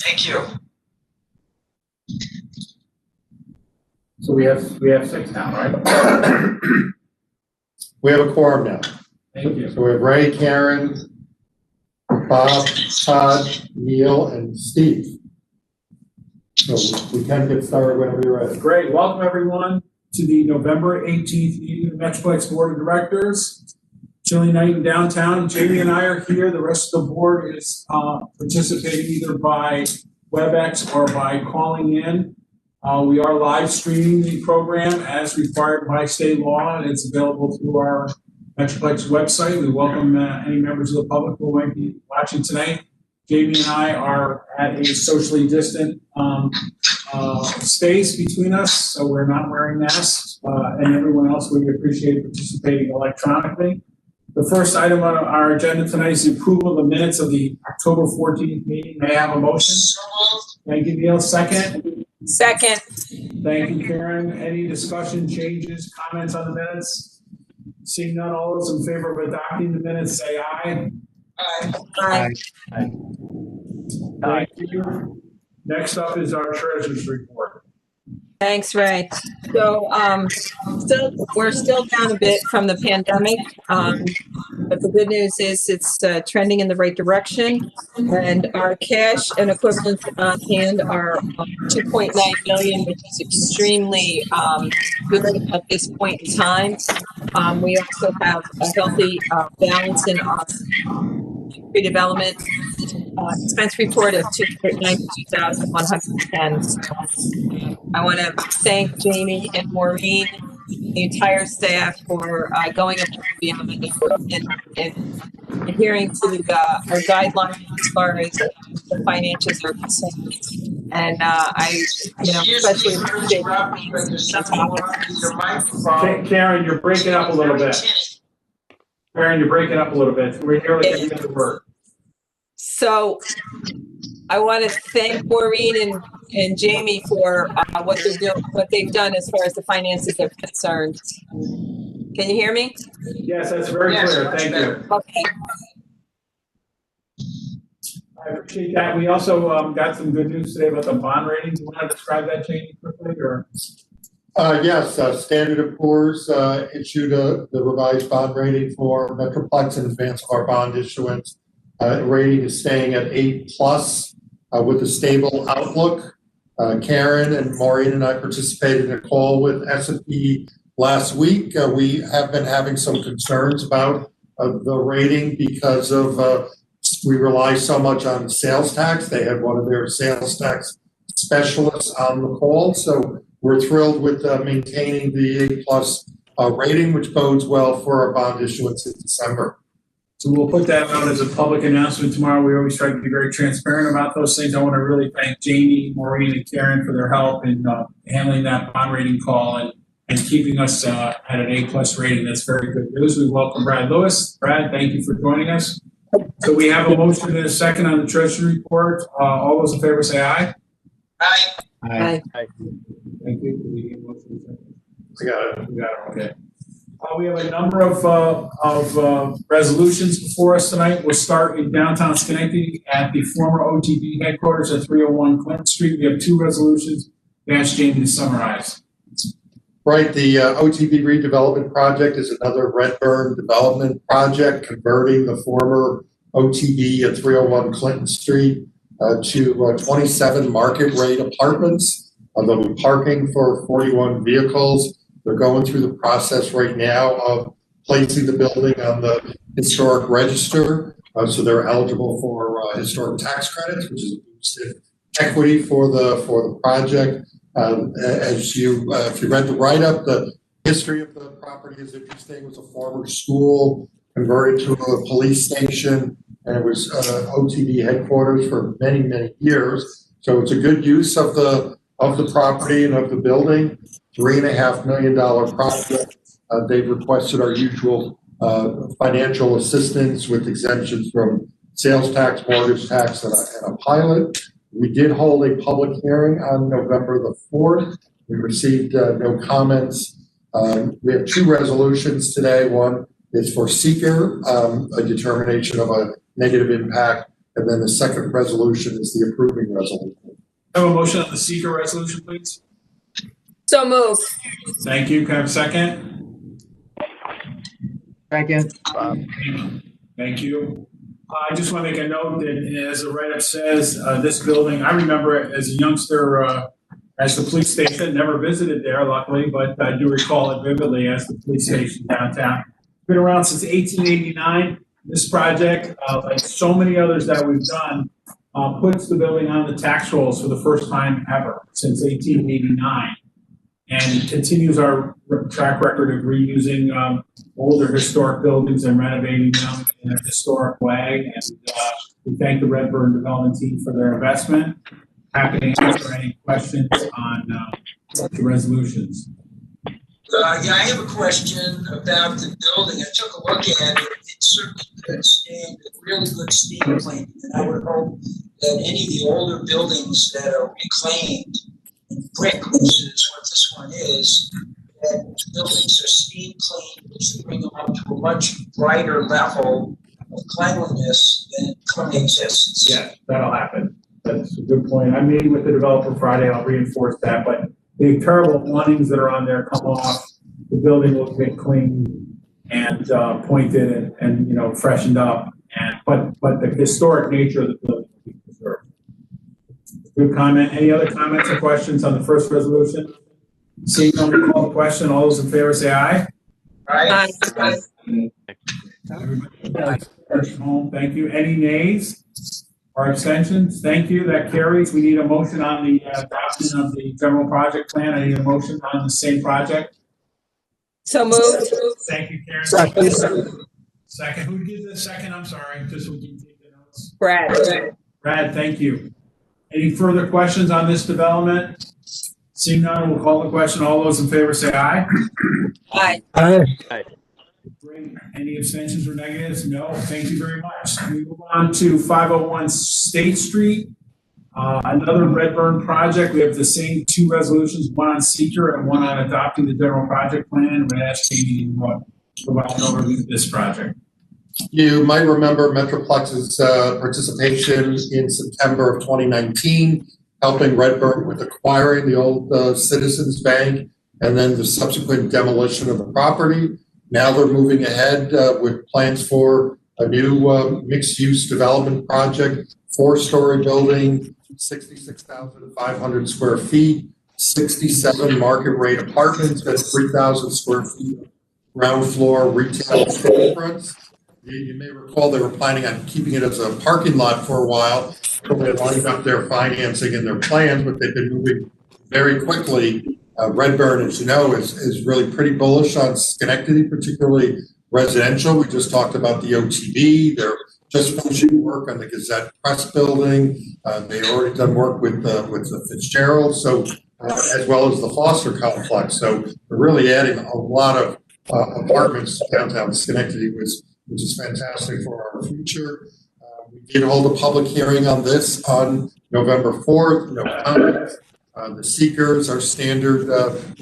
Thank you. So we have 6 now, right? We have a quorum now. Thank you. So we have Ray, Karen, Bob, Todd, Neil, and Steve. So we can get started whenever you're ready. Great. Welcome everyone to the November 18th meeting of the Metroplex Board of Directors. Chilly night in downtown. Jamie and I are here. The rest of the board is participating either by WebEx or by calling in. We are live streaming the program as required by state law, and it's available through our Metroplex website. We welcome any members of the public who might be watching tonight. Jamie and I are at a socially distant space between us, so we're not wearing masks, and everyone else, we appreciate participating electronically. The first item on our agenda tonight is the approval of the minutes of the October 14th meeting. May I have a motion? Thank you, Neil. Second? Second. Thank you, Karen. Any discussion, changes, comments on the minutes? Seeing none, all those in favor of adopting the minutes say aye. Aye. Aye. Thank you. Next up is our treasurer's report. Thanks, Ray. So we're still down a bit from the pandemic, but the good news is it's trending in the right direction, and our cash and equivalents on hand are 2.9 million, which is extremely good at this point in time. We also have a healthy balance in our redevelopment expense report of $292,110. I want to thank Jamie and Maureen, the entire staff, for going above and beyond and adhering to our guidelines as far as the finances are concerned. And I, especially appreciate Karen, you're breaking up a little bit. Karen, you're breaking up a little bit. We're here like every other word. So I want to thank Maureen and Jamie for what they've done as far as the finances are concerned. Can you hear me? Yes, that's very clear. Thank you. Okay. I appreciate that. We also got some good news today about the bond ratings. You want to describe that, Jamie, quickly? Or? Yes, Standard & Poor's issued the revised bond rating for Metroplex in advance of our bond issuance. Rating is staying at 8+ with a stable outlook. Karen and Maureen and I participated in a call with S&P last week. We have been having some concerns about the rating because of we rely so much on sales tax. They had one of their sales tax specialists on the call, so we're thrilled with maintaining the 8+ rating, which bodes well for our bond issuance in December. So we'll put that out as a public announcement tomorrow. We always try to be very transparent about those things. I want to really thank Jamie, Maureen, and Karen for their help in handling that bond rating call and keeping us at an A+ rating. That's very good news. We welcome Brad Lewis. Brad, thank you for joining us. So we have a motion and a second on the treasury report. All those in favor say aye. Aye. Aye. Thank you. We got it. Okay. We have a number of resolutions before us tonight. We'll start in downtown Schenectady at the former OTB headquarters at 301 Clinton Street. We have 2 resolutions. I ask Jamie to summarize. Right, the OTB redevelopment project is another Redburn development project, converting the former OTB at 301 Clinton Street to 27 market rate apartments. There'll be parking for 41 vehicles. They're going through the process right now of placing the building on the historic register, so they're eligible for historic tax credits, which is boosted equity for the project. If you read the write-up, the history of the property is interesting. It was a former school converted to a police station, and it was OTB headquarters for many, many years. So it's a good use of the property and of the building. $3.5 million project. They've requested our usual financial assistance with exemptions from sales tax, mortgage tax, and a pilot. We did hold a public hearing on November the 4th. We received no comments. We have 2 resolutions today. One is for seeker, a determination of a negative impact, And then the second resolution is the approving resolution. Have a motion on the seeker resolution, please. So moved. Thank you. Can I have a second? Second. Thank you. I just want to make a note that, as the write-up says, this building, I remember it as a youngster, as the police station, never visited there, luckily, but I do recall it vividly as the police station downtown. Been around since 1889. This project, like so many others that we've done, puts the building on the tax rolls for the first time ever since 1889. And continues our track record of reusing older historic buildings and renovating them in a historic way. And we thank the Redburn development team for their investment. Happy to answer any questions on the resolutions. Yeah, I have a question about the building. I took a look at it. It certainly could stand really good steam cleaning. And I would hope that any of the older buildings that are reclaimed in brick, which is what this one is, that buildings are steam cleaned, which would bring them up to a much brighter level of cleanliness than currently exists. Yeah, that'll happen. That's a good point. I'm meeting with the developer Friday. I'll reinforce that. But the terrible awnings that are on there come off. The building will get cleaned and pointed and you know freshened up. And but the historic nature of the building will be preserved. Good comment. Any other comments or questions on the first resolution? Seeing none, we call the question. All those in favor say aye. Right? Everybody, home. Thank you. Any nays or abstentions? Thank you. That carries. We need a motion on the adoption of the general project plan. I need a motion on the same project. So moved. Thank you, Karen. Second. Who did the second? I'm sorry. Just so we can take the notes. Brad, thank you. Any further questions on this development? Seeing none, we'll call the question. All those in favor say aye. Aye. Great. Any abstentions or negatives? No. Thank you very much. We move on to 501 State Street. Another Redburn project. We have the same two resolutions, one on seeker and one on adopting the general project plan. I'm going to ask Jamie to provide an overview of this project. You might remember Metroplex's participation in September of 2019, helping Redburn with acquiring the old Citizens Bank and then the subsequent demolition of the property. Now they're moving ahead with plans for a new mixed-use development project, 4-story building, 66,500 square feet, 67 market rate apartments, that's 3,000 square feet of ground floor retail storefronts. You may recall they were planning on keeping it as a parking lot for a while, but they lined up their financing and their plans, but they've been moving very quickly. Redburn, as you know, is really pretty bullish on Schenectady, particularly residential. We just talked about the OTB. They're just finishing work on the Gazette Press building. They already done work with the Fitzgerald, so as well as the Foster complex. So we're really adding a lot of apartments downtown Schenectady, which is fantastic for our future. We did hold a public hearing on this on November 4th. No comments. The seekers are standard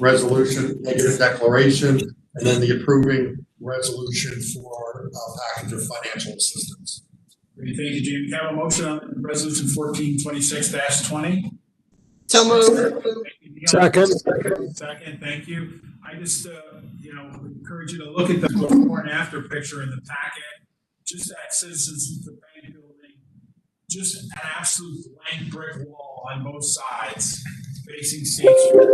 resolution, negative declaration, and then the approving resolution for package of financial assistance. Great. Thank you, Jamie. Can I have a motion on resolution 1426-20? So moved. Second. Thank you. I just, encourage you to look at the before and after picture in the packet. Just that Citizens Bank building, just an absolute blank brick wall on both sides, facing State Street.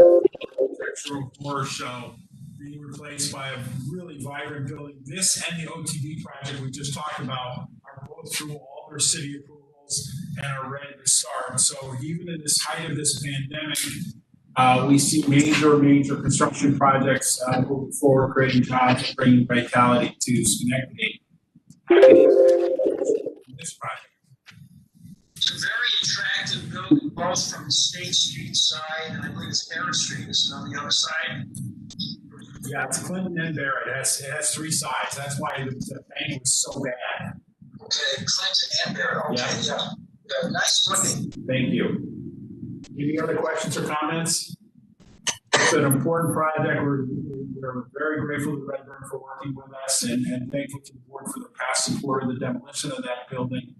Architectural horror show being replaced by a really vibrant building. This and the OTB project we just talked about are both through all their city approvals and are ready to start. So even in this height of this pandemic, we see major construction projects moving forward, creating jobs and bringing vitality to Schenectady. This project. It's a very attractive building, both from the State Street side, and I believe it's Barrett Street, is on the other side. Yeah, it's Clinton and Barrett. It has three sides. That's why the bank was so bad. Okay, Clinton and Barrett. Okay, yeah. Nice looking. Thank you. Any other questions or comments? It's an important project. We're very grateful to Redburn for working with us and thankful to the board for the past support of the demolition of that building.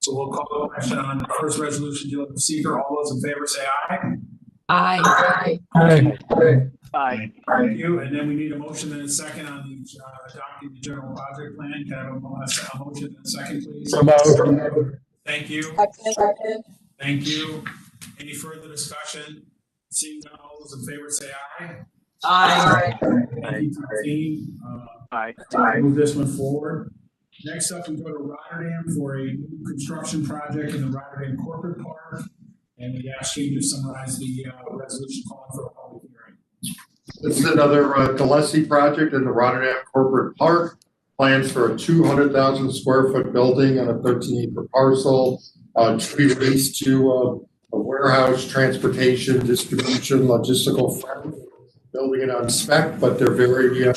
So we'll call the question on the first resolution dealing with seeker. All those in favor say aye. Aye. Aye. Thank you. And then we need a motion and a second on the adopting the general project plan. Can I have a motion and a second, please? So moved. Thank you. Second. Thank you. Any further discussion? Seeing none, all those in favor say aye. Aye. Thank you to the team. Aye. Move this one forward. Next up, we go to Rotterdam for a new construction project in the Rotterdam Corporate Park. And we ask you to summarize the resolution calling for a public hearing. This is another Gillespie project in the Rotterdam Corporate Park. Plans for a 200,000 square foot building on a 13-acre parcel to be released to a warehouse, transportation, distribution, logistical firm. Building it on spec, but they're very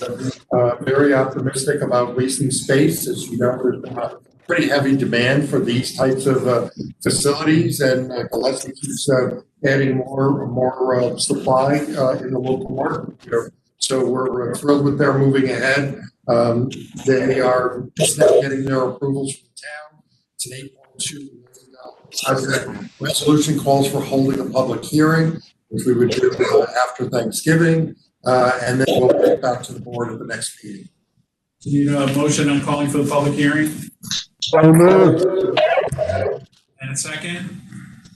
optimistic about leasing space. As you know, there's been a pretty heavy demand for these types of facilities, and Gillespie keeps adding more supply in the local market. So we're thrilled with their moving ahead. They are just now getting their approvals from the town. It's an $8.2 million resolution calls for holding a public hearing, which we would do after Thanksgiving, and then we'll get back to the board at the next meeting. Do you need a motion on calling for the public hearing? So moved. And a second?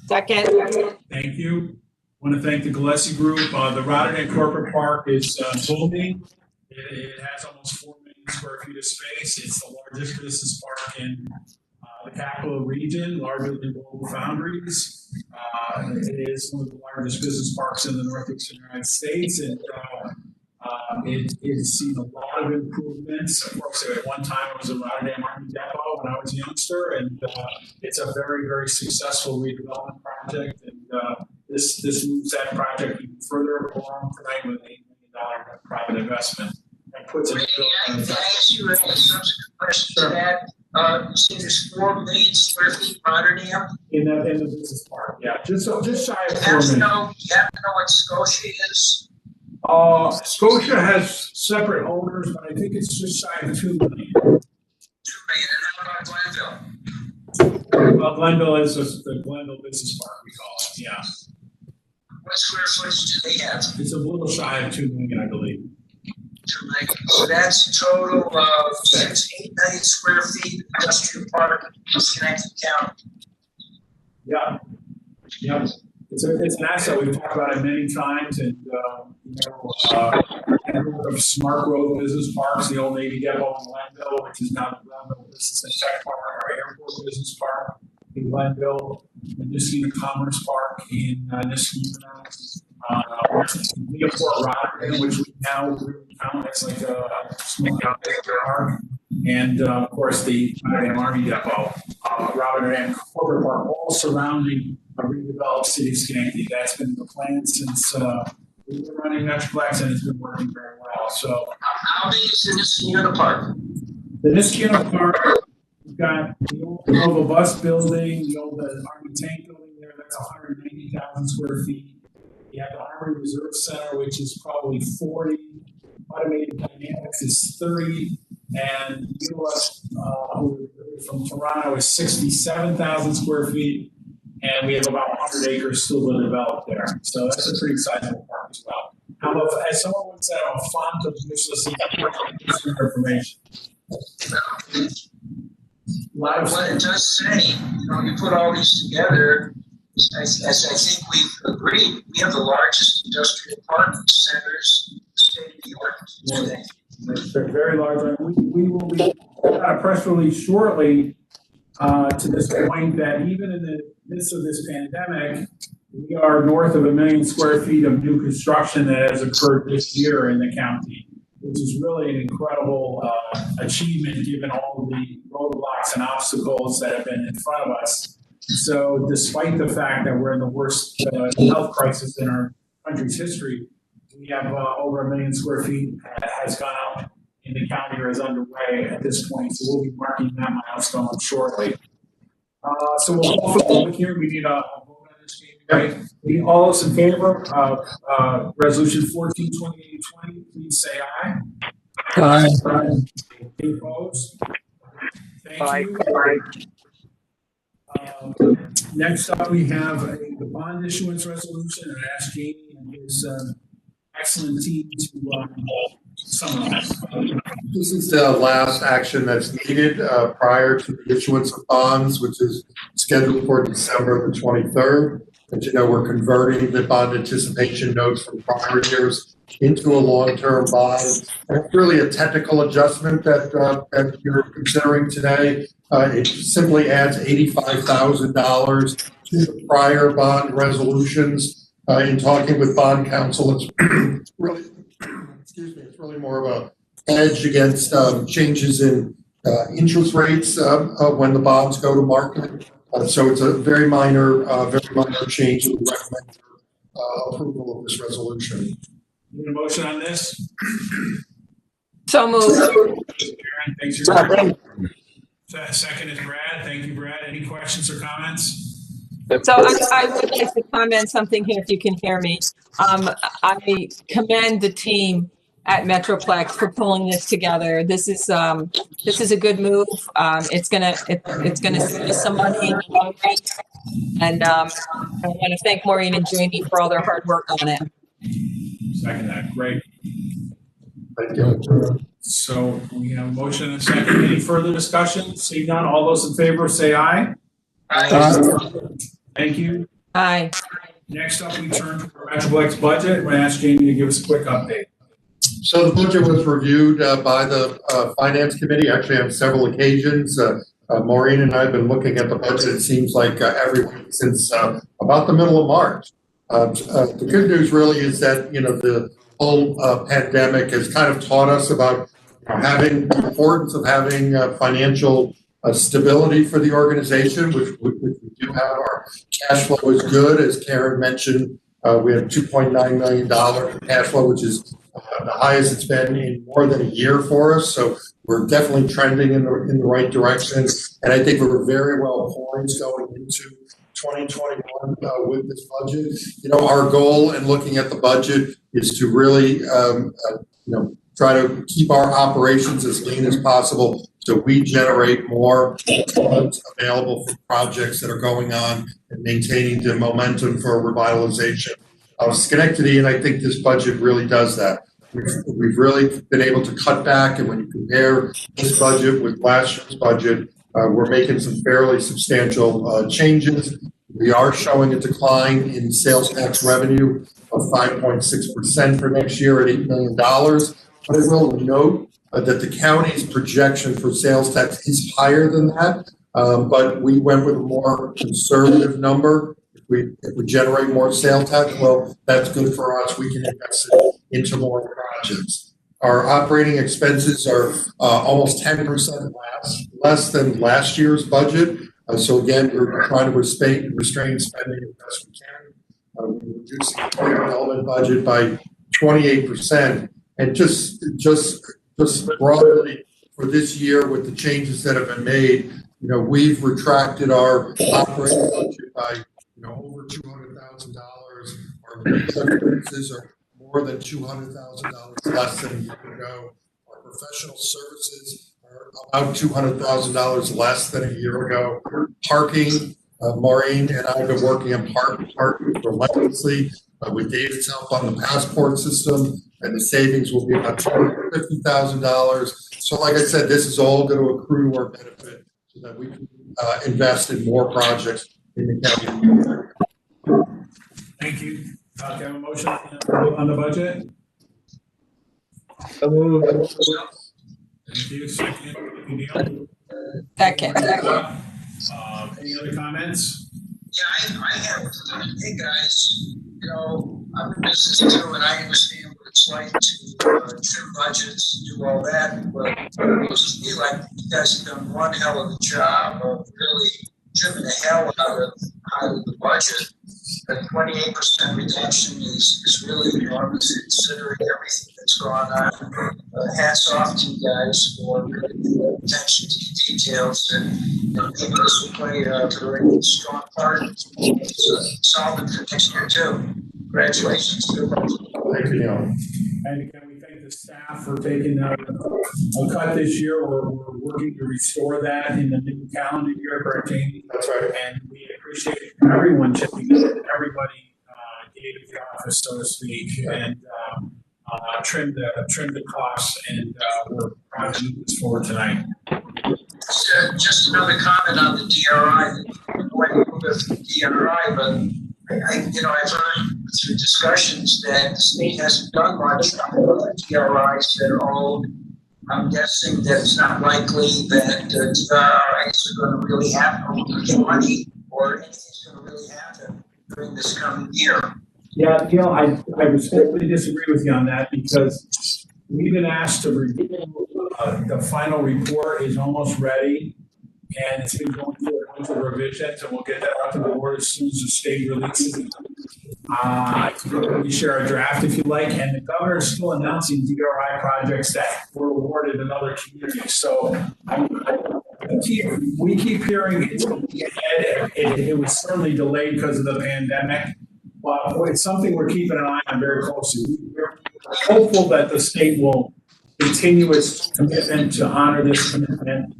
Second. Thank you. I want to thank the Gillespie Group. The Rotterdam Corporate Park is booming. It has almost 4 million square feet of space. It's the largest business park in the capital region, larger than Global Foundries. It is one of the largest business parks in the northeastern United States, and it has seen a lot of improvements. Of course, at one time it was a Rotterdam Army depot when I was a youngster, and it's a very, very successful redevelopment project. And this moves that project even further along tonight with an $8 million private investment and puts it. Can I ask you a subsequent question to that? You say there's 4 million square feet Rotterdam? In the business park, yeah, just shy of 4 You have to million. know what Scotia is? Scotia has separate owners, but I think it's just shy of 2 million. 2 million. And how about Glenville? Well, Glenville is the Glenville Business Park, we call it, yeah. What square footage do they have? It's a little shy of 2 million, I believe. 2 million. So that's a total of 8 million square feet industrial park in Schenectady County. Yeah. Yep. It's an asset. We've talked about it many times, and of Smart Road Business Parks, the old Navy Depot in Glenville, which is now the Glenville Business and Tech Park, our airport business park in Glenville, the Niskayuna Commerce Park in Niskayuna, Newport Rotterdam, which we now really count as like a small park, and of course the Rotterdam Army Depot, Rotterdam Corporate Park, all surrounding a redeveloped city of Schenectady. That's been the plan since we've been running Metroplex, and it's been working very well. So, How big is the Niskayuna Park? the Niskayuna Park, we've got the old Nova Bus building, the old Army Tank building there. That's 190,000 square feet. You have the Army Reserve Center, which is probably 40. Automated Dynamics is 30, and US from Toronto is 67,000 square feet. And we have about 100 acres still to develop there. So that's a pretty sizable park as well. How about, as someone would say, I'm a font of useless information. What it does say, you put all these together, as I think we've agreed, we have the largest industrial park centers in the state of New York. They're very large. We will be on a press release shortly to this point that even in the midst of this pandemic, we are north of 1 million square feet of new construction that has occurred this year in the county, which is really an incredible achievement given all of the roadblocks and obstacles that have been in front of us. So despite the fact that we're in the worst health crisis in our country's history, we have over 1 million square feet has gone up in the county or is underway at this point. So we'll be marking that milestone shortly. So we'll call for the public hearing. We need a vote on this meeting, right? All those in favor of resolution 14/28/20, please say aye. Aye. Any opposed? Thank Aye. you. Next up, we have the bond issuance resolution, and I asked Jamie and his excellent team to summarize. This is the last action that's needed prior to the issuance of bonds, which is scheduled for December the 23rd. As you know, we're converting the bond anticipation notes from prior years into a long-term bond. And it's really a technical adjustment that you're considering today. It simply adds $85,000 to the prior bond resolutions. In talking with bond counsel, it's really, excuse me, it's really more of a hedge against changes in interest rates when the bonds go to market. So it's a very minor change. We recommend approval of this resolution. Need a motion on this? So moved. Karen, thanks for your second is Brad. Thank you, Brad. Any questions or comments? So I would like to comment something here if you can hear me. I commend the team at Metroplex for pulling this together. This is a good move. It's gonna save us some money in the long run. And I want to thank Maureen and Jamie for all their hard work on it. Second that. Great. Thank you. So we have a motion and a second. Any further discussion? Seeing none, all those in favor say aye. Aye. Thank you. Aye. Next up, we turn to our Metroplex budget. I'm going to ask Jamie to give us a quick update. So the budget was reviewed by the Finance Committee, actually on several occasions. Maureen and I have been looking at the budget, it seems like every week since about the middle of March. The good news really is that, the whole pandemic has kind of taught us about having the importance of having financial stability for the organization, which we do have. Our cash flow is good. As Karen mentioned, we have $2.9 million in cash flow, which is the highest it's been in more than a year for us. So we're definitely trending in the right direction. And I think we're very well poised going into 2021 with this budget. Our goal in looking at the budget is to really, try to keep our operations as lean as possible so we generate more funds available for projects that are going on and maintaining the momentum for revitalization of Schenectady. And I think this budget really does that. We've really been able to cut back, and when you compare this budget with last year's budget, we're making some fairly substantial changes. We are showing a decline in sales tax revenue of 5.6% for next year at $8 million. But I will note that the county's projection for sales tax is higher than that, but we went with a more conservative number. If we generate more sales tax, well, that's good for us. We can invest it into more projects. Our operating expenses are almost 10% less than last year's budget. So again, we're trying to restrain spending as best we can. We're reducing the development budget by 28%. And just broadly for this year, with the changes that have been made, we've retracted our operating budget by over $200,000. Our expenses are more than $200,000 less than a year ago. Our professional services are about $200,000 less than a year ago. Parking, Maureen and I have been working on parking relentlessly with David's help on the passport system, and the savings will be about $250,000. So like I said, this is all going to accrue to our benefit so that we can invest in more projects in the county. Thank you. Can I have a motion on the budget? Thank you. Second. Second. Any other comments? Yeah, I have. Hey guys, I'm in business too, and I understand what it's like to trim budgets, do all that. But it looks to me like you guys have done one hell of a job of really trimming the hell out of the budget. A 28% reduction is really enormous considering everything that's gone on. Hats off to you guys for really the attention to details, and maybe this will play a very strong part in solving for next year too. Congratulations to everybody. Thank you. And can we thank the staff for taking a cut this year. We're working to restore that in the new calendar year for Jamie. That's right. And we appreciate everyone chipping in. Everybody gave the office, so to speak, and trim the costs. And we're proud to move this forward tonight. Just another comment on the DRI. With the DRI, but I've heard through discussions that the state hasn't done much on the DRIs that are old. I'm guessing that it's not likely that DRIs are going to really happen, or get money, or anything's going to really happen during this coming year. Yeah, I respectfully disagree with you on that, because we've been asked to review the final report is almost ready, and it's been going through a bunch of revisions, and we'll get that out to the board as soon as the state releases it. We share a draft if you like, and the governor is still announcing DRI projects that were awarded in other communities. So we keep hearing it's going to be ahead. It was certainly delayed because of the pandemic. But it's something we're keeping an eye on very closely. We're hopeful that the state will continue its commitment to honor this commitment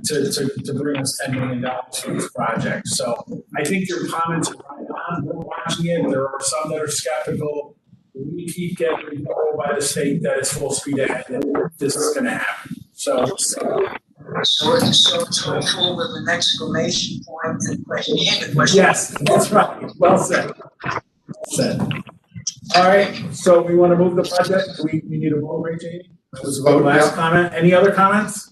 to bring us $10 million to this project. So I think your comments are right on. We're watching it. There are some that are skeptical. We keep getting told by the state that it's full speed ahead and this is going to happen. So it's hopeful with an exclamation point and a question and a question. yes, that's right. Well said. Well said. All right. So we want to move the project. We need a vote, right, Jamie? That was the last comment. Any other comments?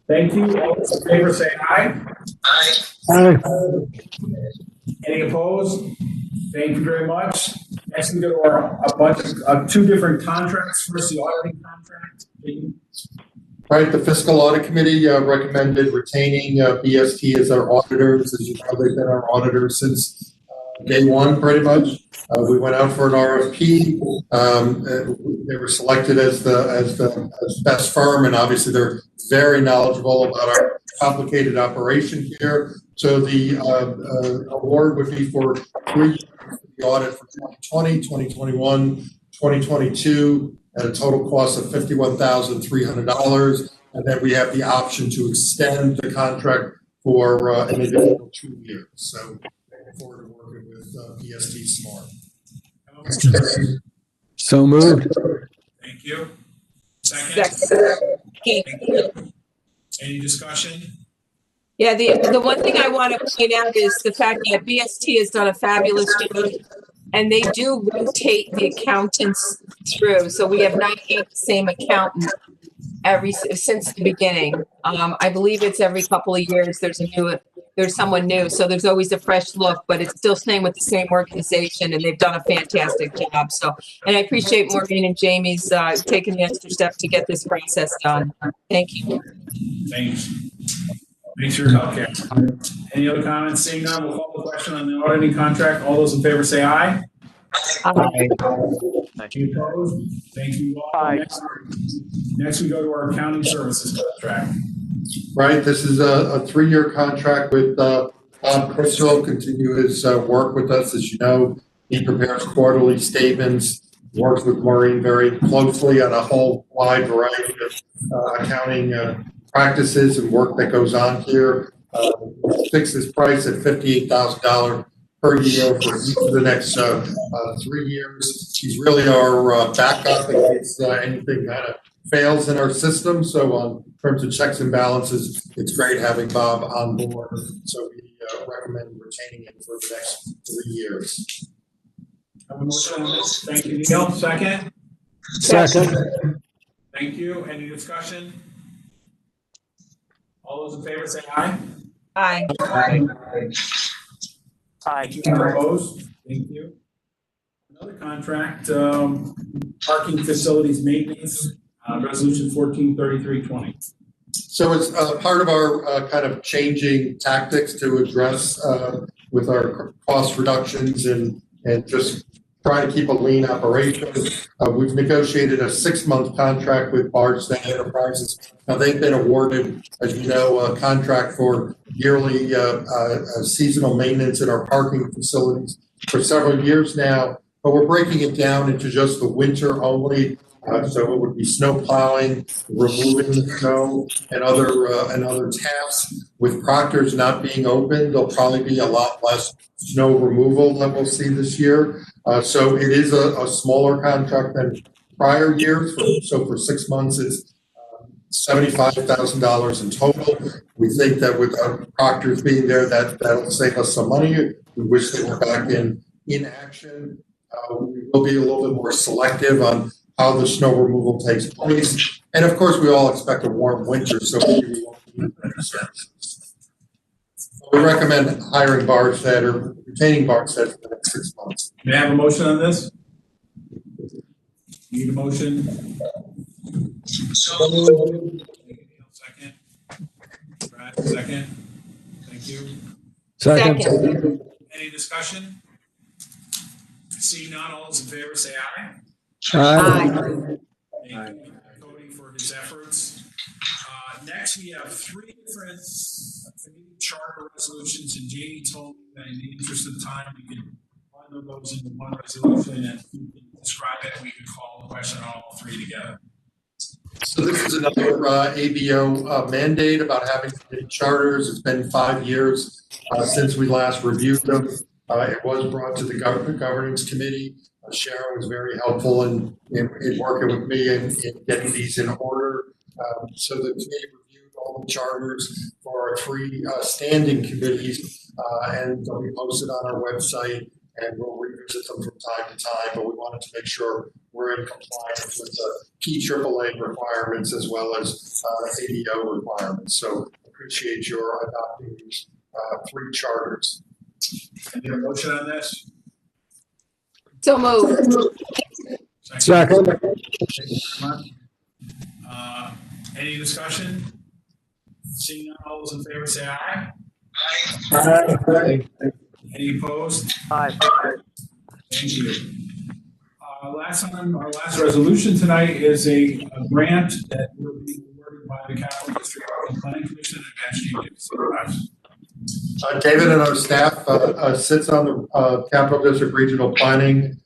Thank you. All those in favor say aye. Aye. Any opposed? Thank you very much. Next, we go to a bunch of two different contracts. First, the auditing contract. Right, the Fiscal Audit Committee recommended retaining BST as our auditors. As you know, they've been our auditors since day one, pretty much. We went out for an RFP. They were selected as the best firm, and obviously they're very knowledgeable about our complicated operation here. So the award would be for 3 years for the audit for 2020, 2021, 2022, at a total cost of $51,300. And then we have the option to extend the contract for an additional 2 years. So looking forward to working with BST Smart. So moved. Thank you. Second. Okay. Thank you. Any discussion? Yeah, the one thing I want to point out is the fact that BST has done a fabulous job, and they do rotate the accountants through. So we have not had the same accountant since the beginning. I believe it's every couple of years there's someone new. So there's always a fresh look, but it's still staying with the same organization, and they've done a fantastic job. So, and I appreciate Maureen and Jamie's taking the extra step to get this process done. Thank you. Thanks. Thanks for your help, Karen. Any other comments? Seeing none, we'll call the question on the auditing contract. All those in favor say aye. Aye. Thank you. Opposed? Thank you all. Aye. Next, we go to our accounting services contract. Right, this is a 3-year contract with Bob Crystal, continue his work with us. As you know, he prepares quarterly statements, works with Maureen very closely on a whole wide variety of accounting practices and work that goes on here. Fixed his price at $58,000 per year for each of the next 3 years. He's really our backup in case anything kind of fails in our system. So in terms of checks and balances, it's great having Bob on board. So we recommend retaining him for the next 3 years. Have a motion on this. Thank you, Neil. Second. Second. Thank you. Any discussion? All those in favor say aye. Aye. Aye. Opposed? Thank you. Another contract, parking facilities maintenance, resolution 143320. So it's part of our kind of changing tactics to address with our cost reductions and just try to keep a lean operation. We've negotiated a 6-month contract with Bardstown Enterprises. Now they've been awarded, as you know, a contract for yearly seasonal maintenance in our parking facilities for several years now, but we're breaking it down into just the winter only. So it would be snow plowing, removing the snow, and other tasks. With Proctor's not being open, there'll probably be a lot less snow removal that we'll see this year. So it is a smaller contract than prior years. So for 6 months, it's $75,000 in total. We think that with Proctor's being there, that'll save us some money. We wish they were back in action. We will be a little bit more selective on how the snow removal takes place. And of course, we all expect a warm winter, so we won't need winter services. We recommend hiring Barstead or retaining Barstead for the next 6 months. May I have a motion on this? Need a motion? So, Second. Brad, second. Thank you. Second. Any discussion? Seeing none, all those in favor say aye. Aye. Thank you, Cody, for his efforts. Next, we have 3 different committee charter resolutions, and Jamie told me that in the interest of time, we can bundle those into one resolution, and if you can describe it, we can call the question on all 3 together. So this is another ABO mandate about having committee charters. It's been 5 years since we last reviewed them. It was brought to the governance committee. Sharon was very helpful in working with me in getting these in order. So the committee reviewed all the charters for our 3 standing committees, and they'll be posted on our website, and we'll revisit them from time to time. But we wanted to make sure we're in compliance with the key AAA requirements as well as ABO requirements. So appreciate your adopting these 3 charters. Any motion on this? So moved. Second. Any discussion? Seeing none, all those in favor say aye. I, Any opposed? Aye. Thank you. Last resolution tonight is a grant that will be awarded by the Capital District Planning Commission and Mass David and our staff sits on the Capital District Regional Planning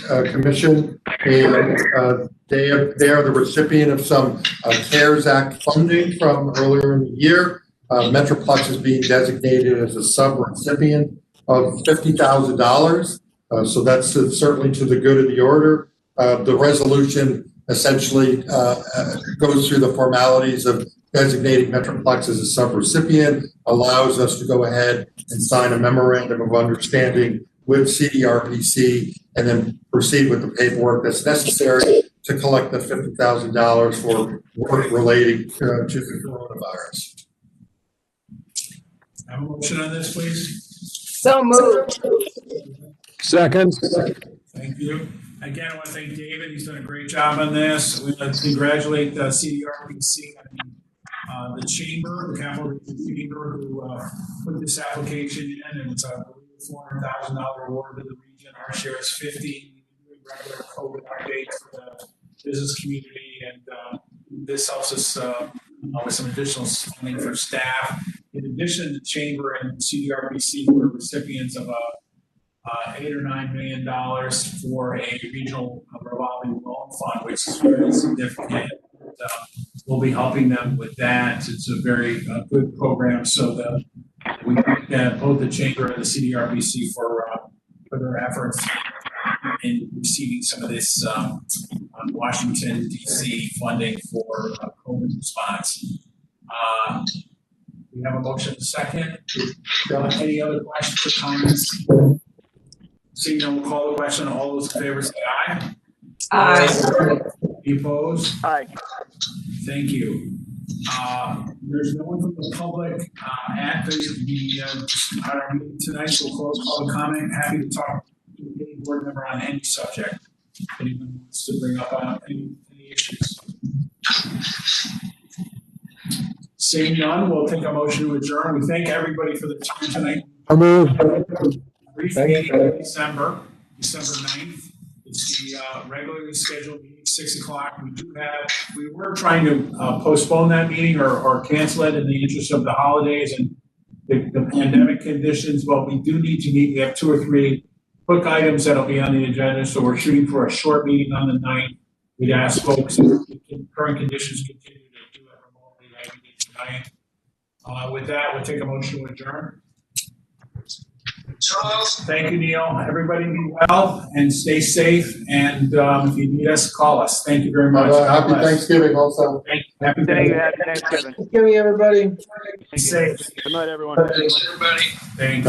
Commission, and they are the recipient of some CARES Act funding from earlier in the year. Metroplex is being designated as a sub-recipient of $50,000. So that's certainly to the good of the order. The resolution essentially goes through the formalities of designating Metroplex as a sub-recipient, allows us to go ahead and sign a memorandum of understanding with CDRPC, and then proceed with the paperwork that's necessary to collect the $50,000 for work relating to the coronavirus. Have a motion on this, please. So moved. Second. Thank you. Again, I want to thank David. He's done a great job on this. We want to congratulate CDRPC and the chamber, the Capital Region Chamber, who put this application in, and it's a $400,000 award to the region. Our share is $50,000. Regular COVID updates for the business community, and this helps us with some additional funding for staff. In addition, the chamber and CDRPC were recipients of $8 or $9 million for a regional revolving loan fund, which is very significant. We'll be helping them with that. It's a very good program. So we thank both the chamber and the CDRPC for their efforts in receiving some of this Washington, D.C. funding for COVID response. We have a motion second. Any other questions or comments? Seeing none, we'll call the question. All those in favor say aye. Aye. Any opposed? Aye. Thank you. There's no one from the public at our meeting tonight, so we'll close public comment. Happy to talk to any board member on any subject. If anyone wants to bring up any issues. Seeing none, we'll take a motion to adjourn. We thank everybody for the time tonight. So moved. Brief meeting in December 9th. It's the regularly scheduled meeting, 6 o'clock. We were trying to postpone that meeting or cancel it in the interest of the holidays and the pandemic conditions, but we do need to meet. We have 2 or 3 quick items that'll be on the agenda, so we're shooting for a short meeting on the 9th. we'd ask folks if current conditions continue to do it remotely like we did tonight. With that, we'll take a motion to adjourn. Charles? Thank you, Neil. Everybody be well and stay safe. And if you need us, call us. Thank you very much. God Happy bless. Thanksgiving also. Happy Thank you. Thanksgiving. Happy Thanksgiving. Thanksgiving, everybody. Be safe. Good night, everyone. Thanks, everybody. Thank you.